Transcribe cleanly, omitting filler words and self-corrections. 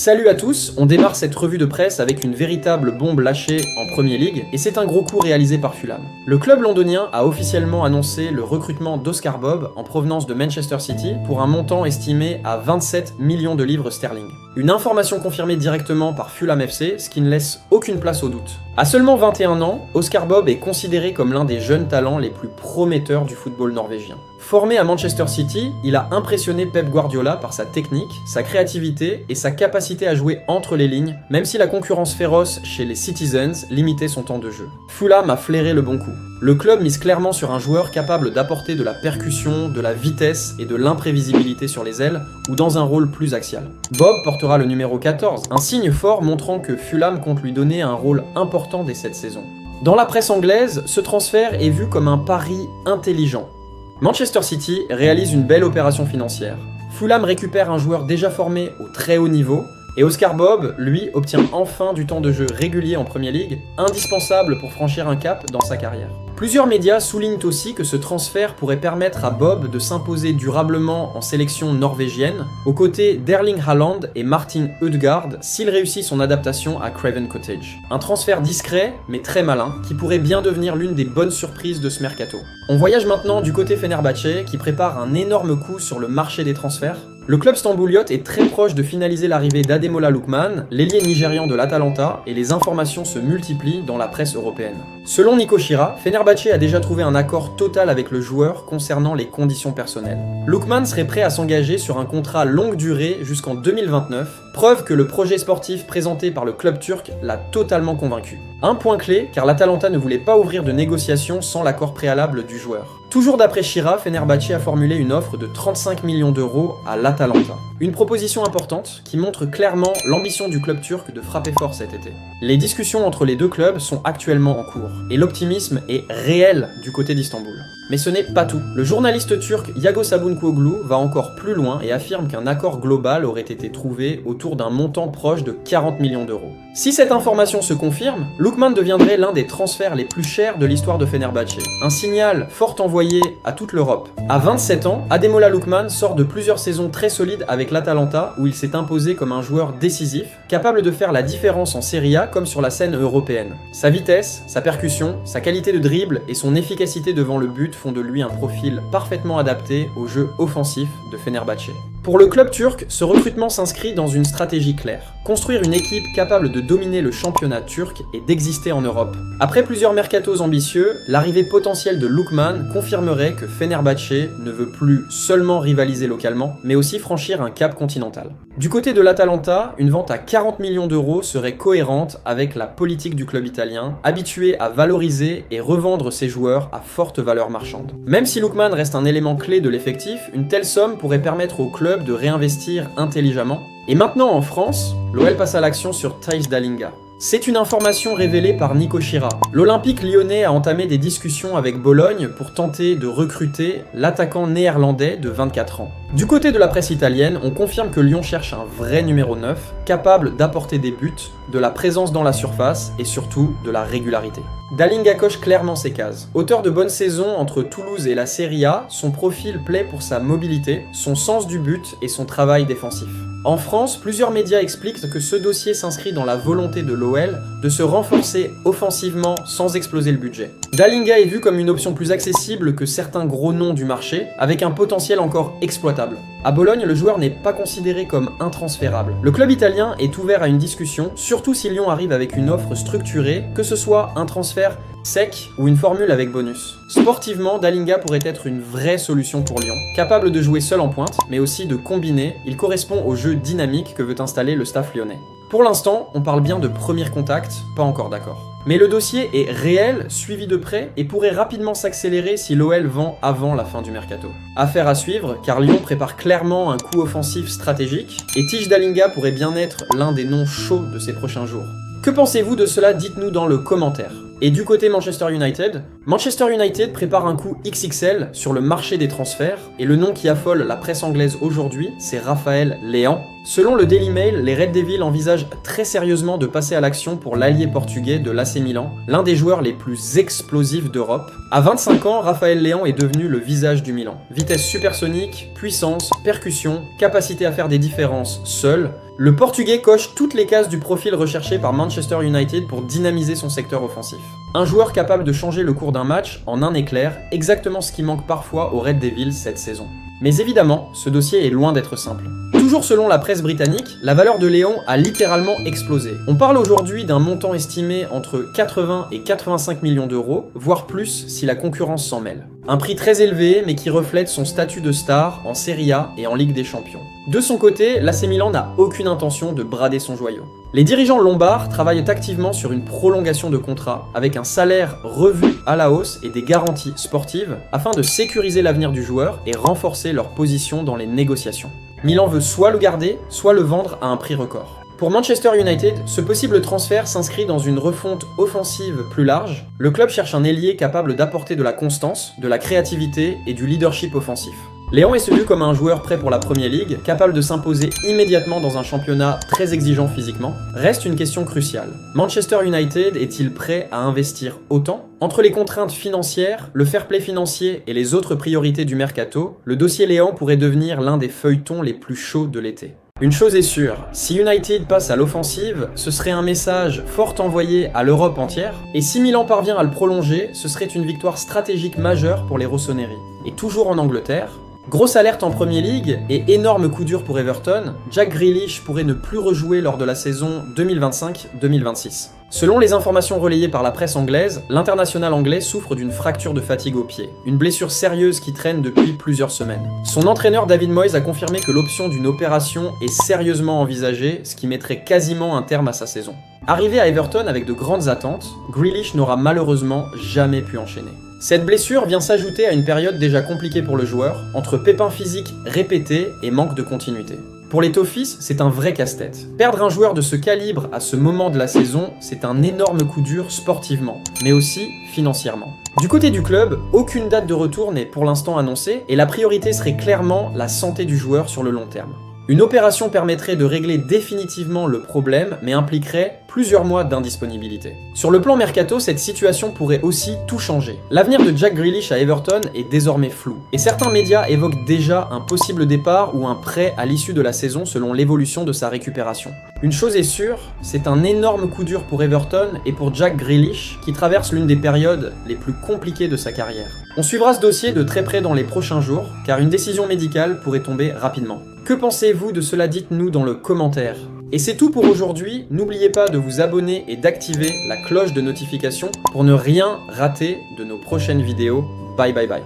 Salut à tous, on démarre cette revue de presse avec une véritable bombe lâchée en Premier League, et c'est un gros coup réalisé par Fulham. Le club londonien a officiellement annoncé le recrutement d'Oscar Bobb en provenance de Manchester City pour un montant estimé à 27 millions de livres sterling. Une information confirmée directement par Fulham FC, ce qui ne laisse aucune place au doute. À seulement 21 ans, Oscar Bobb est considéré comme l'un des jeunes talents les plus prometteurs du football norvégien. Formé à Manchester City, il a impressionné Pep Guardiola par sa technique, sa créativité et sa capacité à jouer entre les lignes, même si la concurrence féroce chez les Citizens limitait son temps de jeu. Fulham a flairé le bon coup. Le club mise clairement sur un joueur capable d'apporter de la percussion, de la vitesse et de l'imprévisibilité sur les ailes, ou dans un rôle plus axial. Bobb portera le numéro 14, un signe fort montrant que Fulham compte lui donner un rôle important dès cette saison. Dans la presse anglaise, ce transfert est vu comme un pari intelligent. Manchester City réalise une belle opération financière. Fulham récupère un joueur déjà formé au très haut niveau, et Oscar Bobb, lui, obtient enfin du temps de jeu régulier en Premier League, indispensable pour franchir un cap dans sa carrière. Plusieurs médias soulignent aussi que ce transfert pourrait permettre à Bobb de s'imposer durablement en sélection norvégienne, aux côtés d'Erling Haaland et Martin Ødegaard s'il réussit son adaptation à Craven Cottage. Un transfert discret, mais très malin, qui pourrait bien devenir l'une des bonnes surprises de ce mercato. On voyage maintenant du côté Fenerbahçe, qui prépare un énorme coup sur le marché des transferts. Le club stambouliote est très proche de finaliser l'arrivée d'Ademola Lookman, l'ailier nigérian de l'Atalanta, et les informations se multiplient dans la presse européenne. Selon Nico Schira, Fenerbahçe a déjà trouvé un accord total avec le joueur concernant les conditions personnelles. Lookman serait prêt à s'engager sur un contrat longue durée jusqu'en 2029, preuve que le projet sportif présenté par le club turc l'a totalement convaincu. Un point clé, car l'Atalanta ne voulait pas ouvrir de négociations sans l'accord préalable du joueur. Toujours d'après Schira, Fenerbahçe a formulé une offre de 35 millions d'euros à l'Atalanta. Une proposition importante qui montre clairement l'ambition du club turc de frapper fort cet été. Les discussions entre les deux clubs sont actuellement en cours, et l'optimisme est réel du côté d'Istanbul. Mais ce n'est pas tout. Le journaliste turc Yago Sabuncuoglu va encore plus loin et affirme qu'un accord global aurait été trouvé autour d'un montant proche de 40 millions d'euros. Si cette information se confirme, Lookman deviendrait l'un des transferts les plus chers de l'histoire de Fenerbahçe. Un signal fort envoyé à toute l'Europe. À 27 ans, Ademola Lookman sort de plusieurs saisons très solides avec l'Atalanta où il s'est imposé comme un joueur décisif, capable de faire la différence en Serie A comme sur la scène européenne. Sa vitesse, sa percussion, sa qualité de dribble et son efficacité devant le but font de lui un profil parfaitement adapté au jeu offensif de Fenerbahçe. Pour le club turc, ce recrutement s'inscrit dans une stratégie claire. Construire une équipe capable de dominer le championnat turc et d'exister en Europe. Après plusieurs mercatos ambitieux, l'arrivée potentielle de Lookman confirmerait que Fenerbahçe ne veut plus seulement rivaliser localement, mais aussi franchir un cap continental. Du côté de l'Atalanta, une vente à 40 millions d'euros serait cohérente avec la politique du club italien, habitué à valoriser et revendre ses joueurs à forte valeur marchande. Même si Lookman reste un élément clé de l'effectif, une telle somme pourrait permettre au club de réinvestir intelligemment. Et maintenant en France, l'OL passe à l'action sur Thijs Dallinga. C'est une information révélée par Nico Schira. L'Olympique lyonnais a entamé des discussions avec Bologne pour tenter de recruter l'attaquant néerlandais de 24 ans. Du côté de la presse italienne, on confirme que Lyon cherche un vrai numéro 9, capable d'apporter des buts, de la présence dans la surface et surtout de la régularité. Dallinga coche clairement ses cases. Auteur de bonnes saisons entre Toulouse et la Serie A, son profil plaît pour sa mobilité, son sens du but et son travail défensif. En France, plusieurs médias expliquent que ce dossier s'inscrit dans la volonté de l'OL de se renforcer offensivement sans exploser le budget. Dallinga est vu comme une option plus accessible que certains gros noms du marché, avec un potentiel encore exploitable. À Bologne, le joueur n'est pas considéré comme intransférable. Le club italien est ouvert à une discussion, surtout si Lyon arrive avec une offre structurée, que ce soit un transfert sec ou une formule avec bonus. Sportivement, Dallinga pourrait être une vraie solution pour Lyon. Capable de jouer seul en pointe, mais aussi de combiner, il correspond au jeu dynamique que veut installer le staff lyonnais. Pour l'instant, on parle bien de premier contact, pas encore d'accord. Mais le dossier est réel, suivi de près, et pourrait rapidement s'accélérer si l'OL vend avant la fin du mercato. Affaire à suivre, car Lyon prépare clairement un coup offensif stratégique, et Thijs Dallinga pourrait bien être l'un des noms chauds de ces prochains jours. Que pensez-vous de cela? Dites-nous dans le commentaire. Et du côté Manchester United, Manchester United prépare un coup XXL sur le marché des transferts, et le nom qui affole la presse anglaise aujourd'hui, c'est Raphaël Léão. Selon le Daily Mail, les Red Devils envisagent très sérieusement de passer à l'action pour l'allié portugais de l'AC Milan, l'un des joueurs les plus explosifs d'Europe. À 25 ans, Raphaël Léão est devenu le visage du Milan. Vitesse supersonique, puissance, percussion, capacité à faire des différences seul. Le Portugais coche toutes les cases du profil recherché par Manchester United pour dynamiser son secteur offensif. Un joueur capable de changer le cours d'un match en un éclair, exactement ce qui manque parfois aux Red Devils cette saison. Mais évidemment, ce dossier est loin d'être simple. Toujours selon la presse britannique, la valeur de Léão a littéralement explosé. On parle aujourd'hui d'un montant estimé entre 80 et 85 millions d'euros, voire plus si la concurrence s'en mêle. Un prix très élevé, mais qui reflète son statut de star en Serie A et en Ligue des Champions. De son côté, l'AC Milan n'a aucune intention de brader son joyau. Les dirigeants lombards travaillent activement sur une prolongation de contrat, avec un salaire revu à la hausse et des garanties sportives, afin de sécuriser l'avenir du joueur et renforcer leur position dans les négociations. Milan veut soit le garder, soit le vendre à un prix record. Pour Manchester United, ce possible transfert s'inscrit dans une refonte offensive plus large. Le club cherche un ailier capable d'apporter de la constance, de la créativité et du leadership offensif. Léão est vu comme un joueur prêt pour la Premier League, capable de s'imposer immédiatement dans un championnat très exigeant physiquement. Reste une question cruciale. Manchester United est-il prêt à investir autant ? Entre les contraintes financières, le fair play financier et les autres priorités du mercato, le dossier Léão pourrait devenir l'un des feuilletons les plus chauds de l'été. Une chose est sûre, si United passe à l'offensive, ce serait un message fort envoyé à l'Europe entière, et si Milan parvient à le prolonger, ce serait une victoire stratégique majeure pour les rossoneri. Et toujours en Angleterre, grosse alerte en Premier League et énorme coup dur pour Everton, Jack Grealish pourrait ne plus rejouer lors de la saison 2025-2026. Selon les informations relayées par la presse anglaise, l'international anglais souffre d'une fracture de fatigue au pied, une blessure sérieuse qui traîne depuis plusieurs semaines. Son entraîneur David Moyes a confirmé que l'option d'une opération est sérieusement envisagée, ce qui mettrait quasiment un terme à sa saison. Arrivé à Everton avec de grandes attentes, Grealish n'aura malheureusement jamais pu enchaîner. Cette blessure vient s'ajouter à une période déjà compliquée pour le joueur, entre pépins physiques répétés et manque de continuité. Pour les Toffees, c'est un vrai casse-tête. Perdre un joueur de ce calibre à ce moment de la saison, c'est un énorme coup dur sportivement, mais aussi financièrement. Du côté du club, aucune date de retour n'est pour l'instant annoncée, et la priorité serait clairement la santé du joueur sur le long terme. Une opération permettrait de régler définitivement le problème, mais impliquerait plusieurs mois d'indisponibilité. Sur le plan mercato, cette situation pourrait aussi tout changer. L'avenir de Jack Grealish à Everton est désormais flou, et certains médias évoquent déjà un possible départ ou un prêt à l'issue de la saison selon l'évolution de sa récupération. Une chose est sûre, c'est un énorme coup dur pour Everton et pour Jack Grealish, qui traverse l'une des périodes les plus compliquées de sa carrière. On suivra ce dossier de très près dans les prochains jours, car une décision médicale pourrait tomber rapidement. Que pensez-vous de cela? Dites-nous dans le commentaire. Et c'est tout pour aujourd'hui, n'oubliez pas de vous abonner et d'activer la cloche de notification pour ne rien rater de nos prochaines vidéos. Bye bye bye.